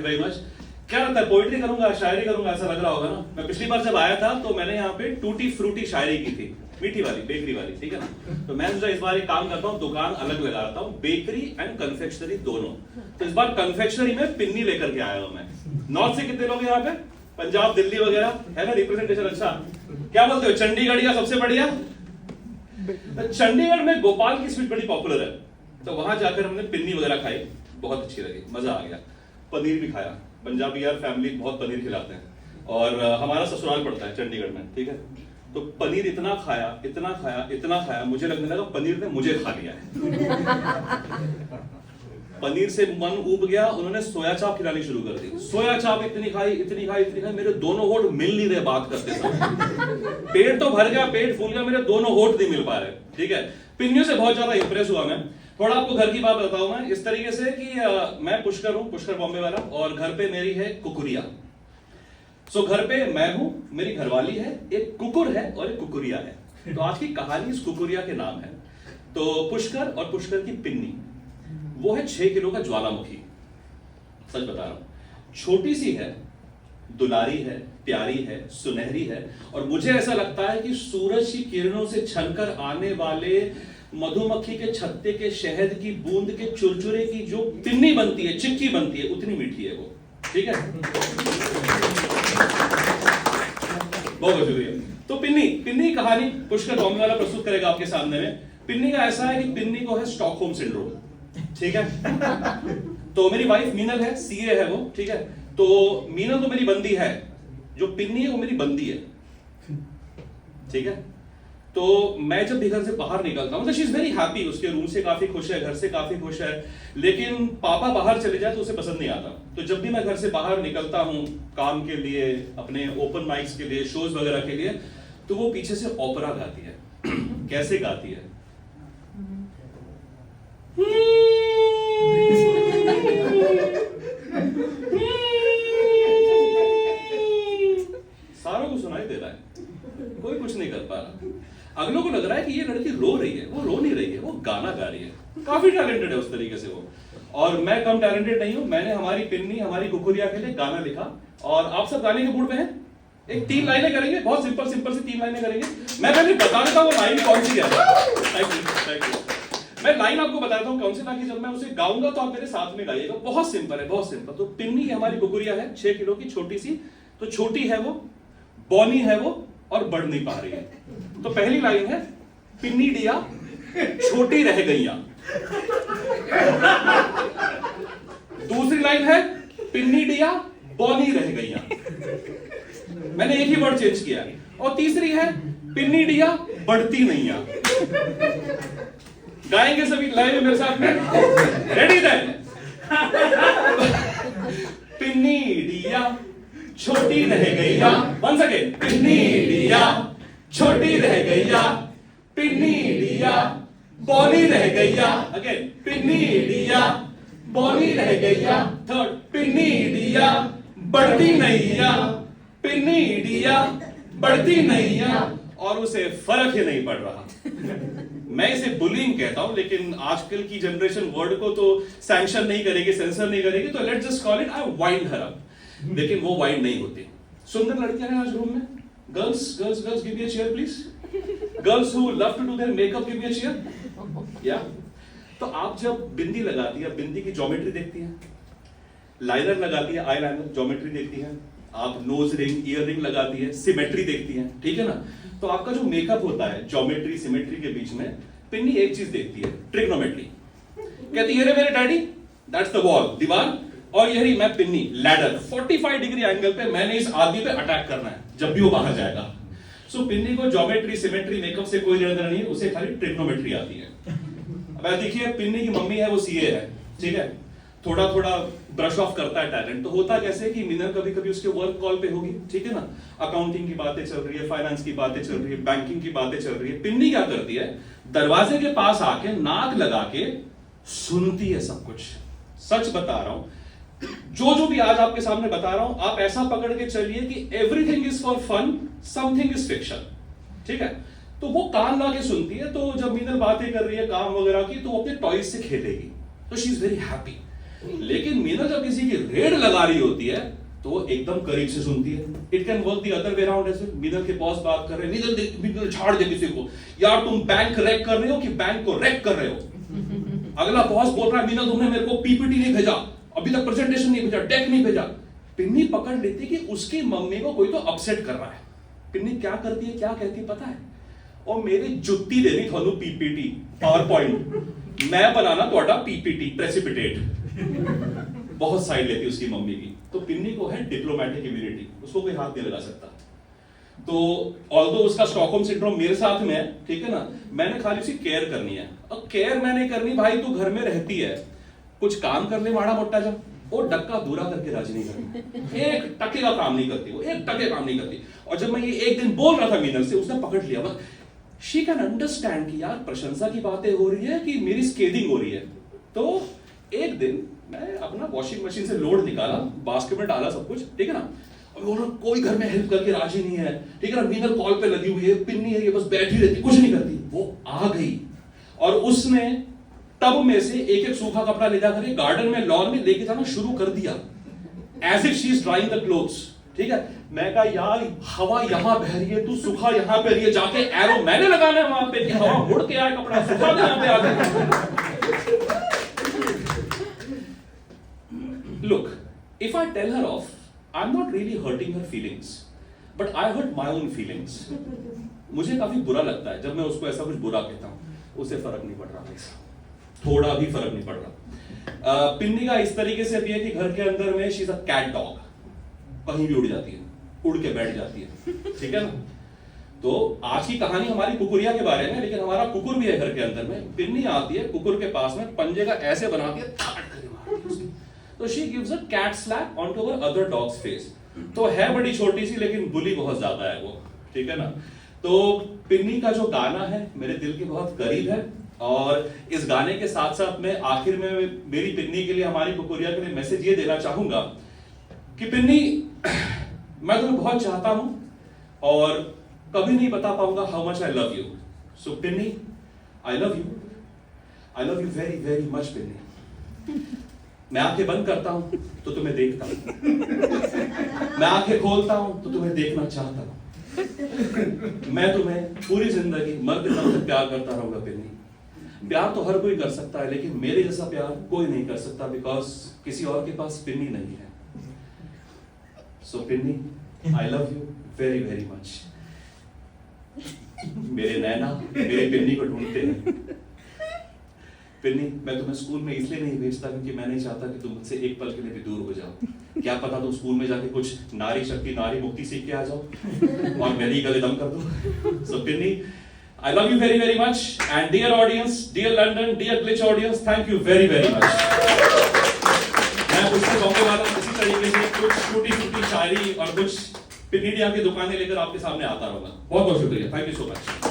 Very much. क्या लगता है पोइट्री करूंगा, शायरी करूंगा, ऐसा लग रहा होगा ना? मैं पिछली बार जब आया था तो मैंने यहाँ पे टूटी फ्रूटी शायरी की थी, मीठी वाली, बेकरी वाली, ठीक है ना? तो मैं सोचा इस बार एक काम करता हूँ, दुकान अलग लगाता हूँ, बेकरी एंड कन्फेक्शनरी दोनों। तो इस बार कन्फेक्शनरी में पिन्नी लेकर के आया हूँ मैं। नॉर्थ से कितने लोग यहाँ पे? पंजाब, दिल्ली वगैरह है ना रिप्रेजेंटेशन? अच्छा, क्या बोलते हो, चंडीगढ़ या सबसे बढ़िया? चंडीगढ़ में गोपाल की स्वीट बड़ी पॉपुलर है, तो वहां जाकर हमने पिन्नी वगैरह खाई, बहुत अच्छी लगी, मजा आ गया। पनीर भी खाया, पंजाबी यार फैमिली बहुत पनीर खिलाते हैं, और हमारा ससुराल पड़ता है चंडीगढ़ में, ठीक है? तो पनीर इतना खाया, इतना खाया, इतना खाया, मुझे लगने लगा पनीर ने मुझे खा लिया है। पनीर से मन उब गया, उन्होंने सोया चाप खिलानी शुरू कर दी। सोया चाप इतनी खाई, इतनी खाई, इतनी खाई, मेरे दोनों होठ मिल नहीं रहे बात करते समय। पेट तो भर गया, पेट फूल गया, मेरे दोनों होठ नहीं मिल पा रहे, ठीक है? पिन्नियों से बहुत ज्यादा इंप्रेस हुआ मैं। थोड़ा आपको घर की बात बताऊं मैं इस तरीके से कि मैं पुष्कर हूं, पुष्कर बॉम्बे वाला, और घर पे मेरी है कुकुरिया। सो घर पे मैं हूं, मेरी घरवाली है, एक कुकुर है और एक कुकुरिया है। तो आज की कहानी इस कुकुरिया के नाम है। तो पुष्कर और पुष्कर की पिन्नी, वो है 6 किलो का ज्वालामुखी। सच बता रहा हूं, छोटी सी है, दुलारी है, प्यारी है, सुनहरी है, और मुझे ऐसा लगता है कि सूरज की किरणों से छनकर आने वाले मधुमक्खी के छत्ते के शहद की बूंद के चुरचुरे की जो पिन्नी बनती है, चिक्की बनती है, उतनी मीठी है वो, ठीक है? बहुत शुक्रिया। तो पिन्नी, पिन्नी कहानी पुष्कर बॉम्बे वाला प्रस्तुत करेगा आपके सामने में। पिन्नी का ऐसा है कि पिन्नी को है स्टॉकहोम सिंड्रोम, ठीक है? तो मेरी वाइफ मीनल है, सीए है वो, ठीक है? तो मीनल तो मेरी बंदी है, जो पिन्नी है वो मेरी बंदी है, ठीक है? तो मैं जब भी घर से बाहर निकलता हूं, शी इज वेरी हैप्पी, उसके रूम से काफी खुश है, घर से काफी खुश है, लेकिन पापा बाहर चले जाए तो उसे पसंद नहीं आता। तो जब भी मैं घर से बाहर निकलता हूं काम के लिए, अपने ओपन माइक्स के लिए, शोज वगैरह के लिए, तो वो पीछे से ओपेरा गाती है। कैसे गाती है? सारों को सुनाई दे रहा है, कोई कुछ नहीं कर पा रहा। अगलों को लग रहा है कि ये लड़की रो रही है, वो रो नहीं रही है, वो गाना गा रही है। काफी टैलेंटेड है उस तरीके से वो, और मैं कम टैलेंटेड नहीं हूं। मैंने हमारी पिन्नी, हमारी कुकुरिया के लिए गाना लिखा, और आप सब गाने के मूड में हैं? एक 3 लाइनें करेंगे, बहुत सिंपल सिंपल सी 3 लाइनें करेंगे। मैं पहले बता देता हूं वो लाइन कौन सी है। Thank you. मैं लाइन आपको बताता हूं कौन सी, ताकि जब मैं उसे गाऊंगा तो आप मेरे साथ में गाइएगा। बहुत सिंपल है, बहुत सिंपल। तो पिन्नी हमारी कुकुरिया है, 6 किलो की छोटी सी, तो छोटी है वो, बौनी है वो, और बढ़ नहीं पा रही है। तो पहली लाइन है, पिन्नी डिया छोटी रह गईया। दूसरी लाइन है, पिन्नी डिया बौनी रह गईया। मैंने एक ही वर्ड चेंज किया है। और तीसरी है, पिन्नी डिया बढ़ती नहीं आ। गाएंगे सभी लाइन मेरे साथ में? Ready then? पिन्नी डिया छोटी रह गईया, वन सेकेंड, पिन्नी डिया छोटी रह गईया, पिन्नी डिया बौनी रह गईया। अगेन, पिन्नी डिया बौनी रह गईया। थर्ड, पिन्नी डिया बढ़ती नैया, पिन्नी डिया बढ़ती नैया, और उसे फर्क ही नहीं पड़ रहा। मैं इसे बुलिंग कहता हूं, लेकिन आजकल की जनरेशन वर्ड को तो सैंक्शन नहीं करेगी, सेंसर नहीं करेगी, तो let's just call it I wind her up. लेकिन वो वाइंड नहीं होती। सुंदर लड़कियां हैं आज रूम में। Girls, girls, girls, give me a chair please. Girls who love to do their makeup, give me a chair. या तो आप जब बिंदी लगाती है, बिंदी की ज्योमेट्री देखती हैं, लाइनर लगाती है, आई लाइनर, ज्योमेट्री देखती है, आप नोज रिंग, ईयर रिंग लगाती है, सिमेट्री देखती है, ठीक है ना? तो आपका जो मेकअप होता है ज्योमेट्री सिमेट्री के बीच में, पिन्नी एक चीज देखती है, ट्रिग्नोमेट्री। कहती है, मेरे डैडी, दैट्स द वॉल, दीवार, और ये रही मैं पिन्नी, लैडर। 45 डिग्री एंगल पे मैंने इस आदमी पे अटैक करना है जब भी वो बाहर जाएगा। सो पिन्नी को ज्योमेट्री सिमेट्री मेकअप से कोई लेना देना नहीं है, उसे खाली ट्रिग्नोमेट्री आती है। अब देखिए, पिन्नी की मम्मी है वो सीए है, ठीक है? थोड़ा थोड़ा ब्रश ऑफ करता है टैलेंट। तो होता कैसे कि मीनल कभी कभी उसके वर्क कॉल पे होगी, ठीक है ना? अकाउंटिंग की बातें चल रही है, फाइनेंस की बातें चल रही है, बैंकिंग की बातें चल रही है। पिन्नी क्या करती है, दरवाजे के पास आके नाक लगा के सुनती है सब कुछ। सच बता रहा हूं, जो भी आज आपके सामने बता रहा हूं, आप ऐसा पकड़ के चलिए कि everything is for fun, something is fiction, ठीक है? तो वो कान ला के सुनती है। तो जब मीनल बातें कर रही है काम वगैरह की, तो वो अपने टॉयज से खेलेगी। तो शी इज वेरी हैप्पी। लेकिन मीना जब किसी की रेड लगा रही होती है तो वो एकदम करीब से सुनती है। It can work the other way around as well. Meena के बॉस बात कर रहे हैं, मीना झाड़ दे किसी को, यार तुम बैंक रैक कर रहे हो कि बैंक को रैक कर रहे हो। अगला बॉस बोल रहा है, मीना तुमने मेरे को पीपीटी नहीं भेजा, अभी तक प्रेजेंटेशन नहीं भेजा, डेक नहीं भेजा। पिन्नी पकड़ लेती कि उसकी मम्मी को कोई तो अपसेट कर रहा है। पिन्नी क्या करती है, क्या कहती है पता है? और मेरी जुत्ती देनी थानू पीपीटी पावर पॉइंट, मैं बनाना थोड़ा पीपीटी प्रेसिपिटेट। बहुत साइड लेती उसकी मम्मी की। तो पिन्नी को है डिप्लोमेटिक इम्यूनिटी, उसको कोई हाथ नहीं लगा सकता। तो ऑल्दो उसका स्टॉकहोम सिंड्रोम मेरे साथ में है, ठीक है ना, मैंने खाली उसकी केयर करनी है। अब केयर मैंने करनी, भाई तू घर में रहती है, कुछ काम कर ले माड़ा मोटा जा, वो डक्का दूरा करके राजी नहीं करती, एक टके का काम नहीं करती, वो एक टके काम नहीं करती। और जब मैं ये एक दिन बोल रहा था मीनल से, उसने पकड़ लिया, बस शी कैन अंडरस्टैंड कि यार प्रशंसा की बातें हो रही है कि मेरी स्केदिंग हो रही है। तो एक दिन मैं अपना वॉशिंग मशीन से लोड निकाला, बास्केट में डाला सब कुछ, ठीक है ना, और कोई घर में हेल्प करके राजी नहीं है, ठीक है ना, मीनल कॉल पे लगी हुई है, पिन्नी है ये बस बैठी रहती, कुछ नहीं करती। वो आ गई और उसने टब में से एक एक सूखा कपड़ा ले जाकर गार्डन में लॉन में लेके जाना शुरू कर दिया, as if she is drawing the clothes, ठीक है। मैं कहा यार हवा यहां बह रही है, तू सूखा यहां पे रही है, जाके एरो मैंने लगाना है वहां पे कि हवा मुड़ के आए, कपड़ा सूखा यहां पे आ गया। Look, if I tell her off, I'm not really hurting her feelings, but I hurt my own feelings. मुझे काफी बुरा लगता है जब मैं उसको ऐसा कुछ बुरा कहता हूँ, उसे फर्क नहीं पड़ रहा, ऐसा थोड़ा भी फर्क नहीं पड़ रहा। पिन्नी का इस तरीके से भी है कि घर के अंदर में she is a cat dog, कहीं भी उड़ जाती है, उड़ के बैठ जाती है, ठीक है ना। तो आज की कहानी हमारी कुकुरिया के बारे में, लेकिन हमारा कुकुर भी है घर के अंदर में। पिन्नी आती है कुकुर के पास में, पंजे का ऐसे बनाती है, तो she gives a cat slap on to our other dog's face. तो है बड़ी छोटी सी, लेकिन बुली बहुत ज्यादा है वो, ठीक है ना। तो पिन्नी का जो गाना है मेरे दिल के बहुत करीब है, और इस गाने के साथ साथ मैं आखिर में मेरी पिन्नी के लिए, हमारी कुकुरिया के लिए मैसेज ये देना चाहूंगा कि पिन्नी, मैं तुम्हें बहुत चाहता हूं और कभी नहीं बता पाऊंगा how much I love you. So Pinni, I love you very very much Pinni. मैं आंखें बंद करता हूं तो तुम्हें देखता हूं, मैं आंखें खोलता हूं तो तुम्हें देखना चाहता हूं। मैं तुम्हें पूरी जिंदगी मरते दम तक प्यार करता रहूंगा पिन्नी। प्यार तो हर कोई कर सकता है, लेकिन मेरे जैसा प्यार कोई नहीं कर सकता, बिकॉज किसी और के पास पिन्नी नहीं है। So Pinni, I love you very very much. मेरे नैना मेरी पिन्नी को ढूंढते हैं। पिन्नी, मैं तुम्हें स्कूल में इसलिए नहीं भेजता क्योंकि मैं नहीं चाहता कि तुम मुझसे एक पल के लिए भी दूर हो जाओ। क्या पता तुम स्कूल में जाके कुछ नारी शक्ति, नारी मुक्ति सीख के आ जाओ और मेरी गले दम कर दो। सो पिन्नी, I love you very very much, and dear audience, dear London, dear Glitch audience, thank you very very much. मैं पुष्पा बॉम्बे वाला इसी तरीके से कुछ छोटी-छोटी शायरी और कुछ पिनीडिया की दुकानें लेकर आपके सामने आता रहूंगा। बहुत बहुत शुक्रिया, थैंक यू सो मच।